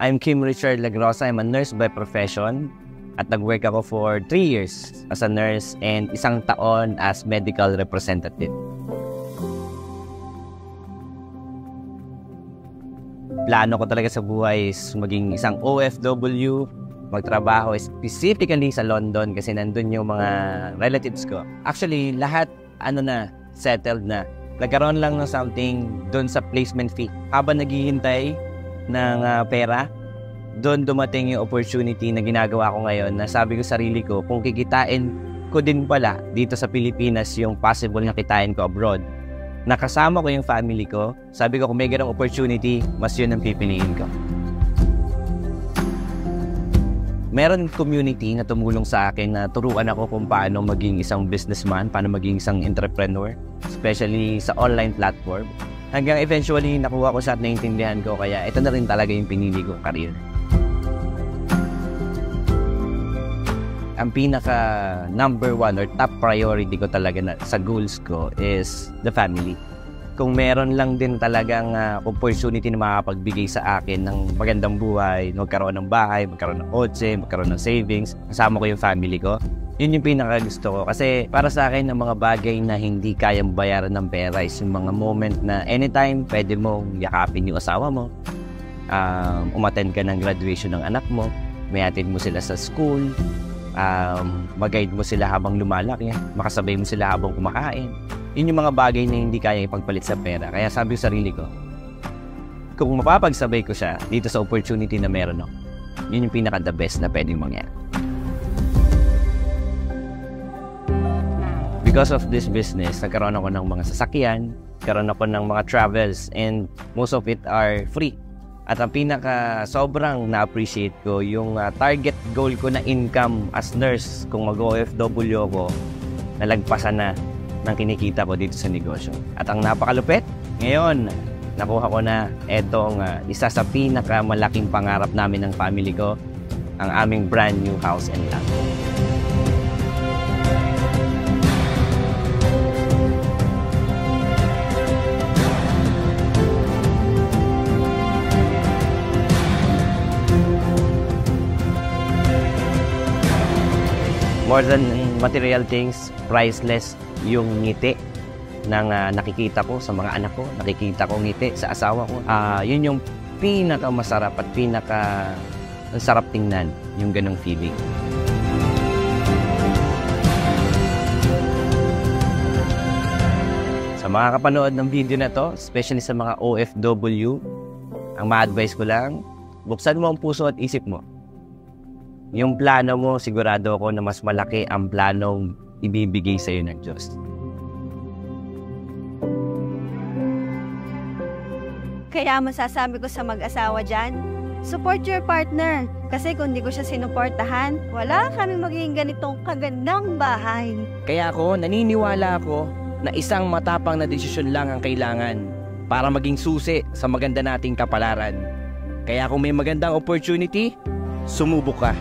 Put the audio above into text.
I'm Kim Richard Lagrosa. I'm a nurse by profession at nag-work ako for 3 years as a nurse and 1 taon as medical representative. Plano ko talaga sa buhay is maging isang OFW, magtrabaho specifically sa London kasi nandun yung mga relatives ko. Actually, lahat settled na. Nagkaroon lang ng something doon sa placement fee. Habang naghihintay ng pera, doon dumating yung opportunity na ginagawa ko ngayon na sabi ko sarili ko, kung kikitain ko din pala dito sa Pilipinas yung possible na kitain ko abroad, nakasama ko yung family ko, sabi ko kung may ganong opportunity, mas yun ang pipiliin ko. Meron community na tumulong sa akin na turuan ako kung paano maging isang businessman, paano maging isang entrepreneur, especially sa online platform. Hanggang eventually nakuha ko siya at naintindihan ko, kaya ito na rin talaga yung pinili kong career. Ang pinaka number 1 or top priority ko talaga sa goals ko is the family. Kung meron lang din talagang opportunity na makapagbigay sa akin ng magandang buhay, magkaroon ng bahay, magkaroon ng kotse, magkaroon ng savings, kasama ko yung family ko, yun yung pinaka gusto ko. Kasi para sa akin, ang mga bagay na hindi kayang bayaran ng pera is yung mga moment na anytime pwede mong yakapin yung asawa mo, umattend ka ng graduation ng anak mo, mayatid mo sila sa school, mag-guide mo sila habang lumalaki, makasabay mo sila habang kumakain. Yun yung mga bagay na hindi kaya ipagpalit sa pera. Kaya sabi ko sa sarili ko, kung mapapagsabay ko siya dito sa opportunity na meron ako, yun yung pinaka the best na pwedeng mangyari. Because of this business, nagkaroon ako ng mga sasakyan, nagkaroon ako ng mga travels, and most of it are free. At ang pinaka sobrang na-appreciate ko, yung target goal ko na income as nurse kung mag-OFW ako, nalagpasan na ng kinikita ko dito sa negosyo. At ang napakalupit, ngayon, nakuha ko na etong isa sa pinakamalaking pangarap namin ng family ko, ang aming brand new house and lot. More than material things, priceless yung ngiti ng nakikita ko sa mga anak ko, nakikita ko ngiti sa asawa ko. Yun yung pinakamasarap at sarap tingnan, yung ganong feeling. Sa mga kapanood ng video na to, especially sa mga OFW, ang ma-advise ko lang, buksan mo ang puso at isip mo. Yung plano mo, sigurado ako na mas malaki ang planong ibibigay sa iyo ng Diyos. Kaya masasabi ko sa mag-asawa dyan, support your partner. Kasi kung di ko siya sinuportahan, wala kaming magiging ganitong kagandang bahay. Kaya naniniwala ako na isang matapang na desisyon lang ang kailangan para maging susi sa maganda nating kapalaran. Kaya kung may magandang opportunity, sumubok ka.